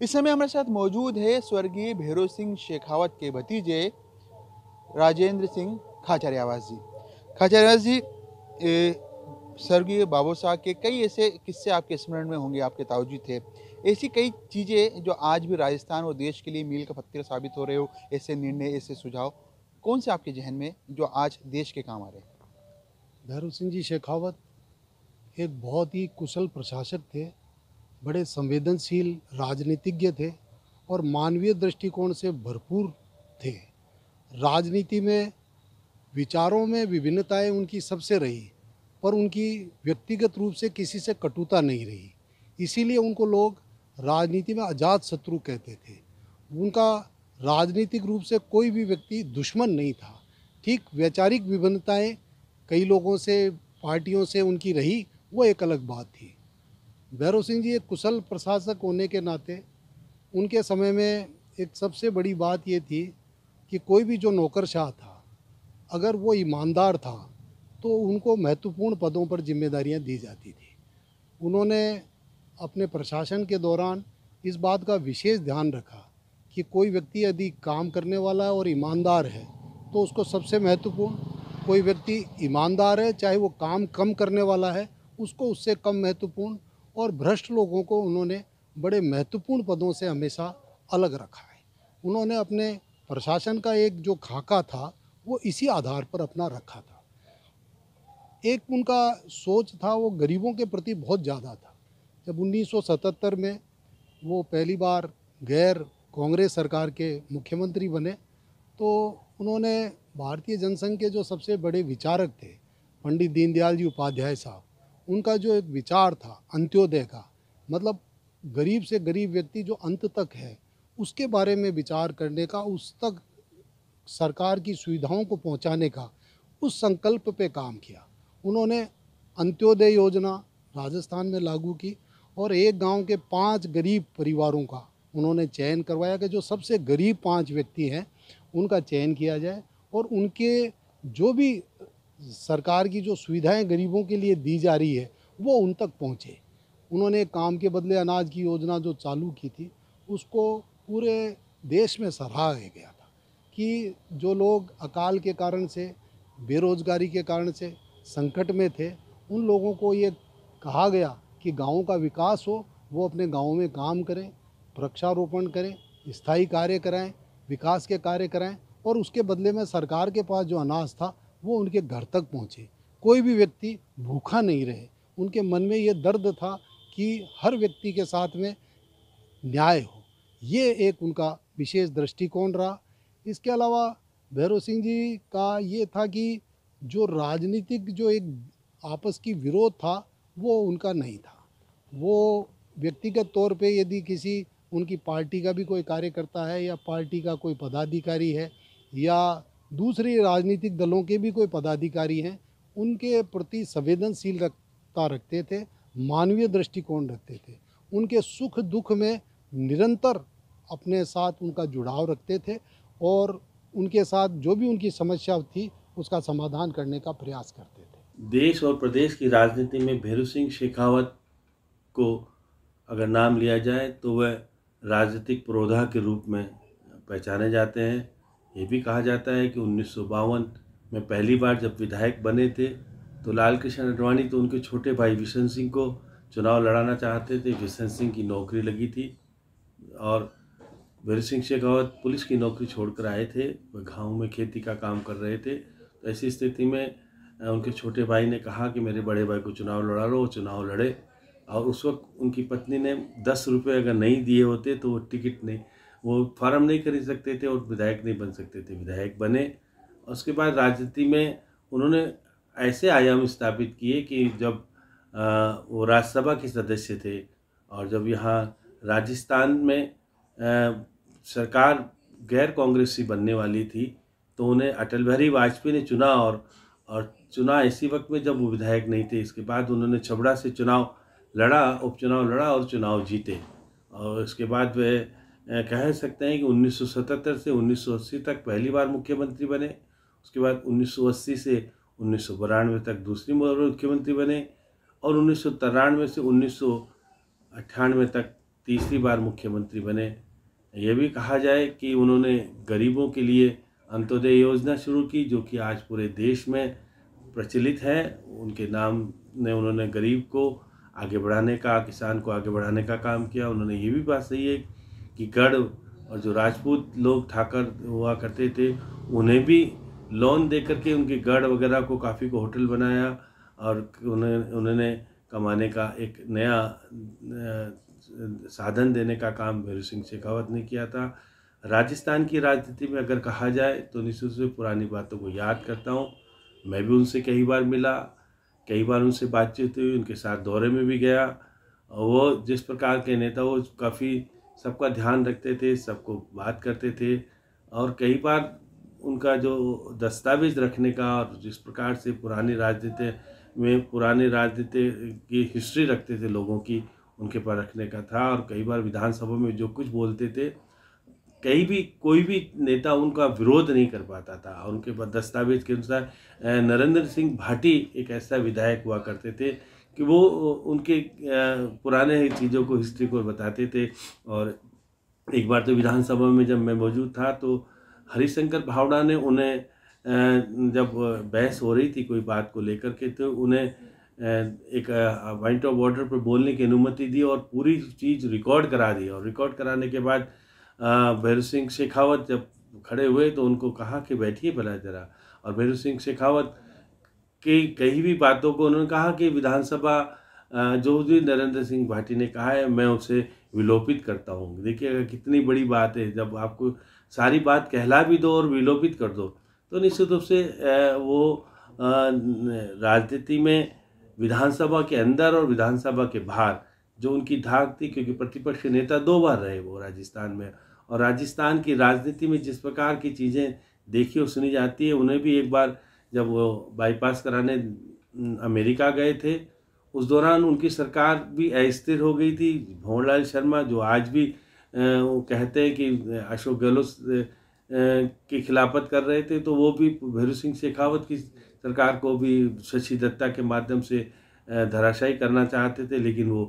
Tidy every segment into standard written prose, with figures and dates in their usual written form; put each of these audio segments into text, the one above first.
इस समय हमारे साथ मौजूद है स्वर्गीय भैरों सिंह शेखावत के भतीजे राजेंद्र सिंह खाचरियावास जी। खाचरियावास जी, स्वर्गीय बाबू साहब के कई ऐसे किस्से आपके स्मरण में होंगे, आपके ताऊजी थे। ऐसी कई चीज़ें जो आज भी राजस्थान और देश के लिए मील का पत्थर साबित हो रहे हो, ऐसे निर्णय, ऐसे सुझाव कौन से आपके जहन में जो आज देश के काम आ रहे हैं? भैरव सिंह जी शेखावत एक बहुत ही कुशल प्रशासक थे, बड़े संवेदनशील राजनीतिज्ञ थे और मानवीय दृष्टिकोण से भरपूर थे। राजनीति में विचारों में विभिन्नताएं उनकी सबसे रही, पर उनकी व्यक्तिगत रूप से किसी से कटुता नहीं रही। इसीलिए उनको लोग राजनीति में अजात शत्रु कहते थे। उनका राजनीतिक रूप से कोई भी व्यक्ति दुश्मन नहीं था। ठीक वैचारिक विभिन्नताएं कई लोगों से, पार्टियों से उनकी रही, वो एक अलग बात थी। भैरव सिंह जी एक कुशल प्रशासक होने के नाते उनके समय में एक सबसे बड़ी बात ये थी कि कोई भी जो नौकरशाह था, अगर वो ईमानदार था तो उनको महत्वपूर्ण पदों पर जिम्मेदारियां दी जाती थी। उन्होंने अपने प्रशासन के दौरान इस बात का विशेष ध्यान रखा कि कोई व्यक्ति यदि काम करने वाला है और ईमानदार है तो उसको सबसे महत्वपूर्ण, कोई व्यक्ति ईमानदार है चाहे वो काम कम करने वाला है उसको उससे कम महत्वपूर्ण, और भ्रष्ट लोगों को उन्होंने बड़े महत्वपूर्ण पदों से हमेशा अलग रखा है। उन्होंने अपने प्रशासन का एक जो खाका था वो इसी आधार पर अपना रखा था। एक उनका सोच था वो गरीबों के प्रति बहुत ज़्यादा था। जब 1977 में वो पहली बार गैर कांग्रेस सरकार के मुख्यमंत्री बने तो उन्होंने भारतीय जनसंघ के जो सबसे बड़े विचारक थे पंडित दीनदयाल जी उपाध्याय साहब, उनका जो एक विचार था अंत्योदय का, मतलब गरीब से गरीब व्यक्ति जो अंत तक है उसके बारे में विचार करने का, उस तक सरकार की सुविधाओं को पहुंचाने का, उस संकल्प पे काम किया। उन्होंने अंत्योदय योजना राजस्थान में लागू की और एक गांव के 5 गरीब परिवारों का उन्होंने चयन करवाया कि जो सबसे गरीब 5 व्यक्ति हैं उनका चयन किया जाए और उनके जो भी सरकार की जो सुविधाएं गरीबों के लिए दी जा रही है वो उन तक पहुँचे। उन्होंने काम के बदले अनाज की योजना जो चालू की थी उसको पूरे देश में सराहा गया था कि जो लोग अकाल के कारण से, बेरोजगारी के कारण से संकट में थे, उन लोगों को ये कहा गया कि गाँव का विकास हो, वो अपने गाँव में काम करें, वृक्षारोपण करें, स्थायी कार्य कराएं, विकास के कार्य कराएं और उसके बदले में सरकार के पास जो अनाज था वो उनके घर तक पहुँचे। कोई भी व्यक्ति भूखा नहीं रहे। उनके मन में ये दर्द था कि हर व्यक्ति के साथ में न्याय हो। ये एक उनका विशेष दृष्टिकोण रहा। इसके अलावा भैरव सिंह जी का ये था कि जो राजनीतिक जो एक आपस की विरोध था वो उनका नहीं था। वो व्यक्तिगत तौर पे यदि किसी उनकी पार्टी का भी कोई कार्यकर्ता है या पार्टी का कोई पदाधिकारी है या दूसरे राजनीतिक दलों के भी कोई पदाधिकारी हैं, उनके प्रति संवेदनशीलता रखते थे, मानवीय दृष्टिकोण रखते थे। उनके सुख दुख में निरंतर अपने साथ उनका जुड़ाव रखते थे और उनके साथ जो भी उनकी समस्या थी उसका समाधान करने का प्रयास करते थे। देश और प्रदेश की राजनीति में भैरव सिंह शेखावत को अगर नाम लिया जाए तो वह राजनीतिक पुरोधा के रूप में पहचाने जाते हैं। ये भी कहा जाता है कि 1952 में पहली बार जब विधायक बने थे तो लाल कृष्ण आडवाणी तो उनके छोटे भाई बिशन सिंह को चुनाव लड़ाना चाहते थे। बिशन सिंह की नौकरी लगी थी और भैरव सिंह शेखावत पुलिस की नौकरी छोड़कर आए थे। वह गाँव में खेती का काम कर रहे थे। तो ऐसी स्थिति में उनके छोटे भाई ने कहा कि मेरे बड़े भाई को चुनाव लड़ा लो। वो चुनाव लड़े और उस वक्त उनकी पत्नी ने 10 रुपये अगर नहीं दिए होते तो वो टिकट नहीं, वो फार्म नहीं खरीद सकते थे और विधायक नहीं बन सकते थे। विधायक बने। उसके बाद राजनीति में उन्होंने ऐसे आयाम स्थापित किए कि जब वो राज्यसभा के सदस्य थे और जब यहाँ राजस्थान में सरकार गैर कांग्रेसी बनने वाली थी तो उन्हें अटल बिहारी वाजपेयी ने चुना और चुना इसी वक्त में जब वो विधायक नहीं थे। इसके बाद उन्होंने छबड़ा से चुनाव लड़ा, उपचुनाव लड़ा और चुनाव जीते। और इसके बाद वे कह सकते हैं कि 1977 से 1980 तक पहली बार मुख्यमंत्री बने। उसके बाद 1980 से 1992 तक दूसरी बार मुख्यमंत्री बने और 1993 से 1998 तक तीसरी बार मुख्यमंत्री बने। ये भी कहा जाए कि उन्होंने गरीबों के लिए अंत्योदय योजना शुरू की, जो कि आज पूरे देश में प्रचलित है। उनके नाम ने उन्होंने गरीब को आगे बढ़ाने का, किसान को आगे बढ़ाने का काम किया। उन्होंने ये भी बात सही है कि गढ़ और जो राजपूत लोग ठाकर हुआ करते थे, उन्हें भी लोन दे करके उनके गढ़ वगैरह को काफ़ी को होटल बनाया, और उन्होंने कमाने का एक नया साधन देने का काम भैरू सिंह शेखावत ने किया था। राजस्थान की राजनीति में अगर कहा जाए तो निश्चित रूप से पुरानी बातों को याद करता हूँ। मैं भी उनसे कई बार मिला, कई बार उनसे बातचीत हुई, उनके साथ दौरे में भी गया। और वो जिस प्रकार के नेता, वो काफ़ी सबका ध्यान रखते थे, सबको बात करते थे, और कई बार उनका जो दस्तावेज रखने का और जिस प्रकार से पुरानी राजनीति की हिस्ट्री रखते थे लोगों की, उनके पास रखने का था। और कई बार विधानसभा में जो कुछ बोलते थे, कोई भी नेता उनका विरोध नहीं कर पाता था। और उनके पास दस्तावेज के अनुसार नरेंद्र सिंह भाटी एक ऐसा विधायक हुआ करते थे कि वो उनके पुराने चीज़ों को, हिस्ट्री को बताते थे। और एक बार तो विधानसभा में जब मैं मौजूद था तो हरिशंकर भावड़ा ने उन्हें, जब बहस हो रही थी कोई बात को लेकर के, तो उन्हें एक पॉइंट ऑफ ऑर्डर पर बोलने की अनुमति दी और पूरी चीज़ रिकॉर्ड करा दी। और रिकॉर्ड कराने के बाद भैरू सिंह शेखावत जब खड़े हुए तो उनको कहा कि बैठिए भला जरा। और भैरू सिंह शेखावत की कई भी बातों को उन्होंने कहा कि विधानसभा जो भी नरेंद्र सिंह भाटी ने कहा है, मैं उसे विलोपित करता हूँ। देखिएगा कितनी बड़ी बात है, जब आपको सारी बात कहला भी दो और विलोपित कर दो, तो निश्चित रूप से वो राजनीति में विधानसभा के अंदर और विधानसभा के बाहर जो उनकी धाक थी, क्योंकि प्रतिपक्ष नेता 2 बार रहे वो राजस्थान में। और राजस्थान की राजनीति में जिस प्रकार की चीज़ें देखी और सुनी जाती है, उन्हें भी एक बार जब वो बाईपास कराने अमेरिका गए थे, उस दौरान उनकी सरकार भी अस्थिर हो गई थी। भंवरलाल शर्मा, जो आज भी वो कहते हैं कि अशोक गहलोत की खिलाफत कर रहे थे, तो वो भी भैरू सिंह शेखावत की सरकार को भी शशि दत्ता के माध्यम से धराशायी करना चाहते थे। लेकिन वो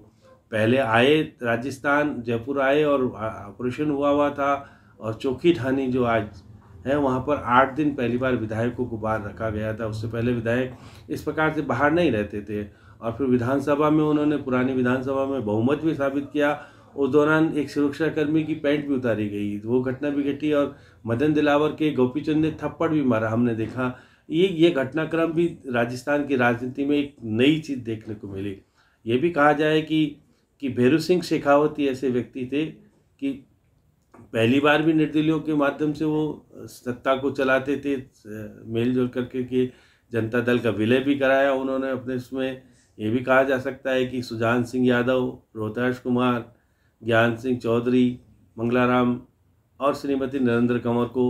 पहले आए राजस्थान, जयपुर आए और ऑपरेशन हुआ था। और चौकी ठानी जो आज है, वहाँ पर 8 दिन पहली बार विधायकों को बाहर रखा गया था। उससे पहले विधायक इस प्रकार से बाहर नहीं रहते थे। और फिर विधानसभा में उन्होंने, पुरानी विधानसभा में बहुमत भी साबित किया। उस दौरान एक सुरक्षाकर्मी की पैंट भी उतारी गई, वो घटना भी घटी। और मदन दिलावर के गोपीचंद ने थप्पड़ भी मारा, हमने देखा। ये घटनाक्रम भी राजस्थान की राजनीति में एक नई चीज़ देखने को मिली। ये भी कहा जाए कि भैरू सिंह शेखावत ही ऐसे व्यक्ति थे कि पहली बार भी निर्दलीयों के माध्यम से वो सत्ता को चलाते थे, मेलजोल करके कि जनता दल का विलय भी कराया उन्होंने अपने इसमें। ये भी कहा जा सकता है कि सुजान सिंह यादव, रोहताश कुमार, ज्ञान सिंह चौधरी, मंगलाराम और श्रीमती नरेंद्र कंवर को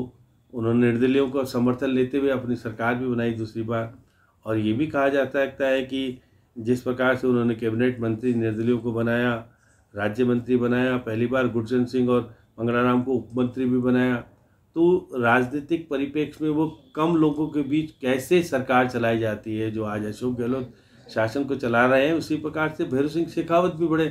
उन्होंने निर्दलीयों का समर्थन लेते हुए अपनी सरकार भी बनाई दूसरी बार। और ये भी कहा जा सकता है कि जिस प्रकार से उन्होंने कैबिनेट मंत्री निर्दलीयों को बनाया, राज्य मंत्री बनाया, पहली बार गुरचरण सिंह और मंगलाराम को उप मंत्री भी बनाया, तो राजनीतिक परिप्रेक्ष्य में वो कम लोगों के बीच कैसे सरकार चलाई जाती है, जो आज अशोक गहलोत शासन को चला रहे हैं, उसी प्रकार से भैरू सिंह शेखावत भी बड़े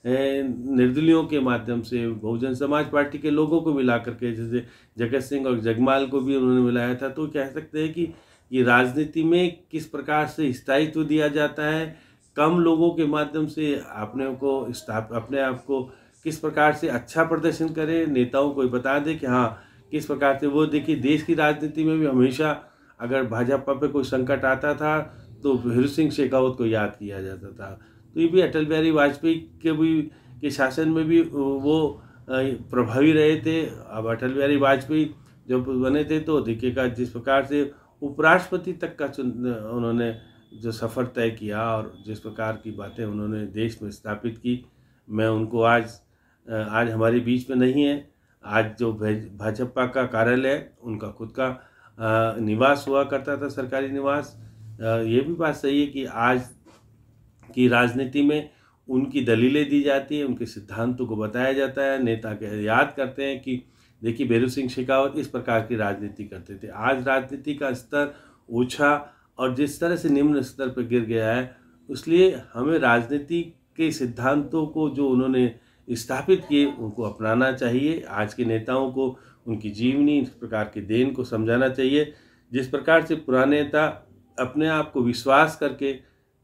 निर्दलीयों के माध्यम से बहुजन समाज पार्टी के लोगों को मिला करके, जैसे जगत सिंह और जगमाल को भी उन्होंने मिलाया था। तो कह सकते हैं कि ये राजनीति में किस प्रकार से स्थायित्व दिया जाता है, कम लोगों के माध्यम से अपने आप को किस प्रकार से अच्छा प्रदर्शन करें, नेताओं को बता दें कि हाँ किस प्रकार से वो। देखिए, देश की राजनीति में भी हमेशा अगर भाजपा पे कोई संकट आता था तो भैरू सिंह शेखावत को याद किया जाता था। तो ये भी अटल बिहारी वाजपेयी के शासन में भी वो प्रभावी रहे थे। अब अटल बिहारी वाजपेयी जब बने थे तो देखिएगा जिस प्रकार से उपराष्ट्रपति तक का उन्होंने जो सफ़र तय किया और जिस प्रकार की बातें उन्होंने देश में स्थापित की, मैं उनको आज हमारे बीच में नहीं है। आज जो भाजपा का कार्यालय है, उनका खुद का निवास हुआ करता था, सरकारी निवास। ये भी बात सही है कि आज की राजनीति में उनकी दलीलें दी जाती है, उनके सिद्धांतों को बताया जाता है, नेता के याद करते हैं कि देखिए भैरू सिंह शेखावत इस प्रकार की राजनीति करते थे। आज राजनीति का स्तर ऊंचा और जिस तरह से निम्न स्तर पर गिर गया है, इसलिए हमें राजनीति के सिद्धांतों को जो उन्होंने स्थापित किए उनको अपनाना चाहिए। आज के नेताओं को उनकी जीवनी, इस प्रकार की देन को समझाना चाहिए। जिस प्रकार से पुराने नेता अपने आप को विश्वास करके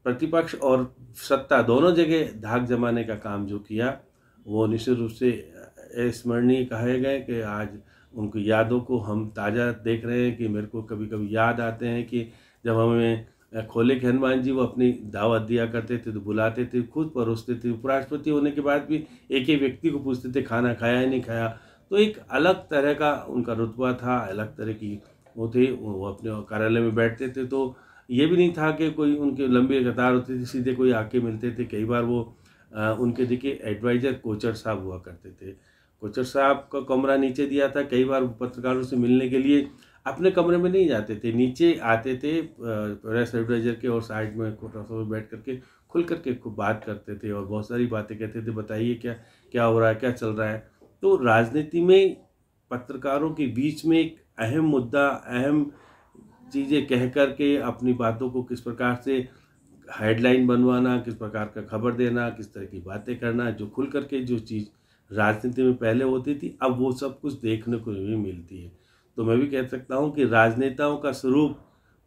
प्रतिपक्ष और सत्ता दोनों जगह धाक जमाने का काम जो किया, वो निश्चित रूप से स्मरणीय कहे गए कि आज उनकी यादों को हम ताज़ा देख रहे हैं। कि मेरे को कभी कभी याद आते हैं कि जब हमें खोले के हनुमान जी वो अपनी दावत दिया करते थे तो बुलाते थे, खुद परोसते थे। उपराष्ट्रपति होने के बाद भी एक एक व्यक्ति को पूछते थे खाना खाया या नहीं खाया। तो एक अलग तरह का उनका रुतबा था, अलग तरह की वो थे। वो अपने कार्यालय में बैठते थे तो ये भी नहीं था कि कोई उनके लंबी कतार होती थी, सीधे कोई आके मिलते थे। कई बार वो उनके देखिए एडवाइज़र कोचर साहब हुआ करते थे। कोचर साहब का कमरा नीचे दिया था। कई बार पत्रकारों से मिलने के लिए अपने कमरे में नहीं जाते थे, नीचे आते थे प्रेस एडवाइज़र के, और साइड में कोठा में बैठ करके खुल करके खूब बात करते थे और बहुत सारी बातें कहते थे। बताइए क्या क्या हो रहा है, क्या चल रहा है। तो राजनीति में पत्रकारों के बीच में एक अहम मुद्दा, अहम चीज़ें कह कर के अपनी बातों को किस प्रकार से हेडलाइन बनवाना, किस प्रकार का खबर देना, किस तरह की बातें करना, जो खुल करके जो चीज़ राजनीति में पहले होती थी अब वो सब कुछ देखने को नहीं मिलती है। तो मैं भी कह सकता हूँ कि राजनेताओं का स्वरूप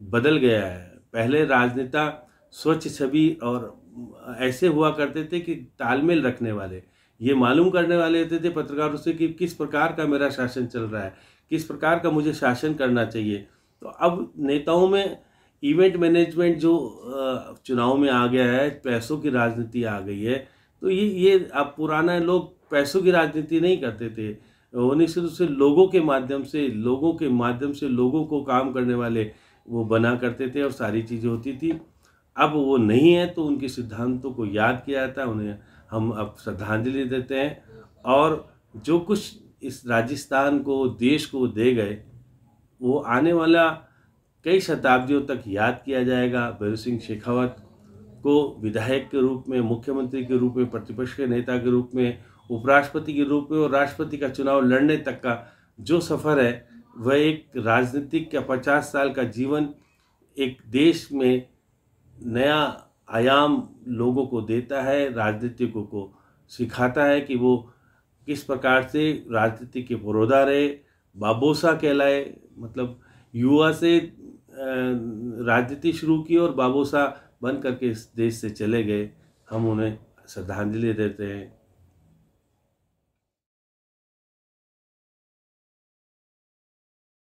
बदल गया है। पहले राजनेता स्वच्छ छवि और ऐसे हुआ करते थे कि तालमेल रखने वाले, ये मालूम करने वाले होते थे पत्रकारों से कि किस प्रकार का मेरा शासन चल रहा है, किस प्रकार का मुझे शासन करना चाहिए। तो अब नेताओं में इवेंट मैनेजमेंट जो चुनाव में आ गया है, पैसों की राजनीति आ गई है। तो ये अब पुराना लोग पैसों की राजनीति नहीं करते थे, वो निश्चित रूप से लोगों के माध्यम से लोगों को काम करने वाले वो बना करते थे और सारी चीज़ें होती थी। अब वो नहीं है तो उनके सिद्धांतों को याद किया जाता है, उन्हें हम अब श्रद्धांजलि देते हैं। और जो कुछ इस राजस्थान को, देश को दे गए, वो आने वाला कई शताब्दियों तक याद किया जाएगा। भैरू सिंह शेखावत को विधायक के रूप में, मुख्यमंत्री के रूप में, प्रतिपक्ष के नेता के रूप में, उपराष्ट्रपति के रूप में और राष्ट्रपति का चुनाव लड़ने तक का जो सफ़र है, वह एक राजनीतिक का 50 साल का जीवन एक देश में नया आयाम लोगों को देता है, राजनीतिकों को सिखाता है कि वो किस प्रकार से राजनीति के पुरोधा रहे, बाबोसा कहलाए। मतलब युवा से राजनीति शुरू की और बाबोसा बन करके इस देश से चले गए। हम उन्हें श्रद्धांजलि देते हैं।